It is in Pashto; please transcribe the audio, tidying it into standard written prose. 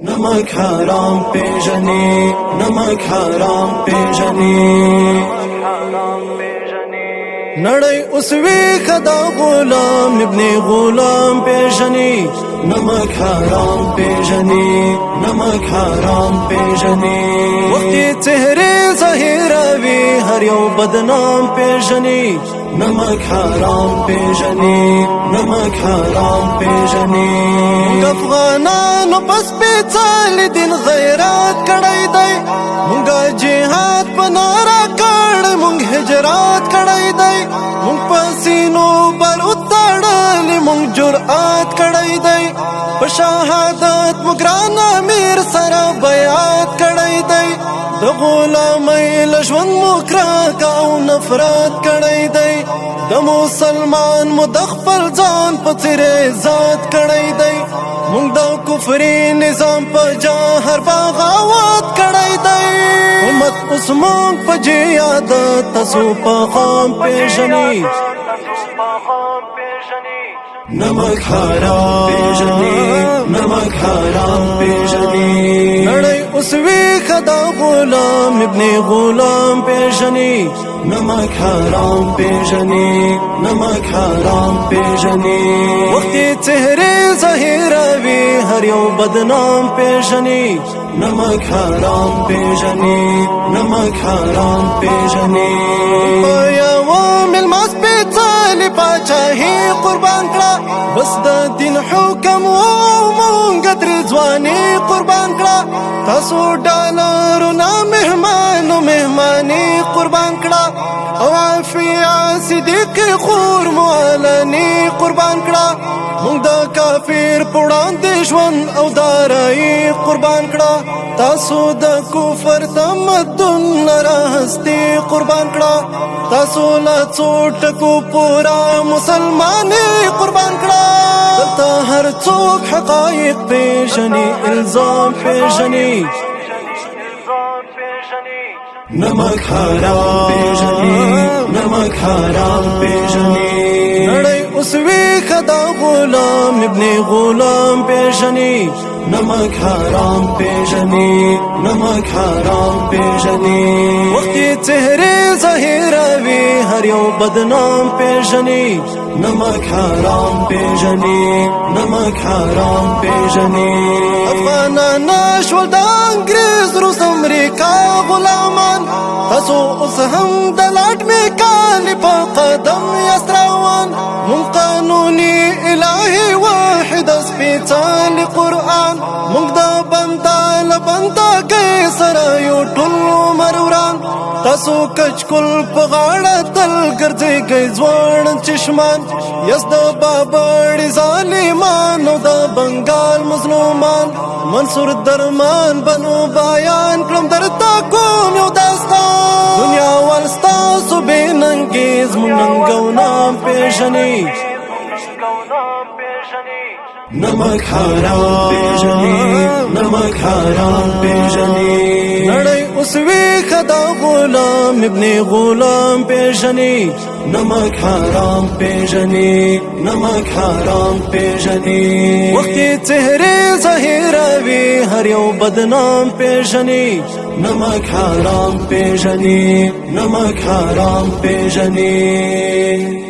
نمک حرام پیژنی، نمک حرام پیژنی. نړۍ اوس ویښه دا غلام ابن غلام پیژني، نمک حرام پیژني، نمک حرام پیژني. وختي چهرې ظاهروي هر یو بدنام پیژني، نمک حرام پیژني، نمک حرام پیژني. افغانانو پس پیڅلې دین غیرت کړی دی، مونږه جهاد په ناره کړی، مونږ هجرات کړی دی، مونږ پسینو بارود تړلی، مونږ جرأت کړی دی، په شهادت مو ګران امیر سره بیعت کړی دی، د غلامۍ له ژوند مو کرکه او نفرت کړی دی، د مسلمان مو د خپل ځان په څېر عزت کړی دی، مونږ د کفري نظام په جهر بغاوت کړی دی. امت اوس مونږ په جهاد تاسو پیغام پیژني، نمک حرام پیژني، نمک حرام پیژني. نړۍ اوس ویښه دا غلام ابن غلام پیژني، نمک حرام پیژني، نمک حرام پیژني. وختي چهرې ظاهروي هر یو بدنام پیژني، نمک حرام پیژني، نمک حرام پیژني. په یوه مېلمه سپېڅلې پاچاهي قربان کړه، بس د دین حکم و مونږ ترې ځواني قربان کړه، تاسو ډالرونه مهمانو مهماني قربان کړه، او عافیه صدیق خور معلني قربان کړه، مونږ د کافر په وړاندې ژوند او دارایي قربان کړه، تاسو د کفر تمدن راهستي قربان کړه، تاسو له څو ټکو پورا مسلماني قربان کړه. دلته هر څوک حقایق پیژني، الزام پیژني، نمک حرام پیژني، نمک حرام پیژني. نړۍ اوس ویښه دا غلام ابن غلام پیژني، نمک حرام پیژني، نمک حرام پیژني. وختي چهرې ظاهروي هر یو بدنام پیژني، نمک حرام پیژني، نمک حرام پیژني. افغانان شول د انګریز روس امریکا غلامان، تاسو اوس هم د لاټ میکالې په قدم یاست روان، مونږ قانوني الهي واحد سپېڅلې قرآن، مونږ د بنده له بندګۍ سره یو ټول عمر وران، تاسو کچکول په غاړه تل ګرځېږئ ځوان چشمان، یاست د بابړې ظالمانو د بنګال مظلومان، منصور درمان بنو بیان کړم درته کوم یو داستان، دنیا وال ستاسو بې ننګیز مونږ ننګ او نام پیژني، نمک حرام پیژني، نمک حرام پیژني. نړۍ اوس ویښه دا غلام ابن غلام پیژني، نمک حرام پیژني، نمک حرام پیژني. وختي چهرې ظاهروي هر یو بدنام پیژني، نمک حرام پیژني، نمک حرام پیژني.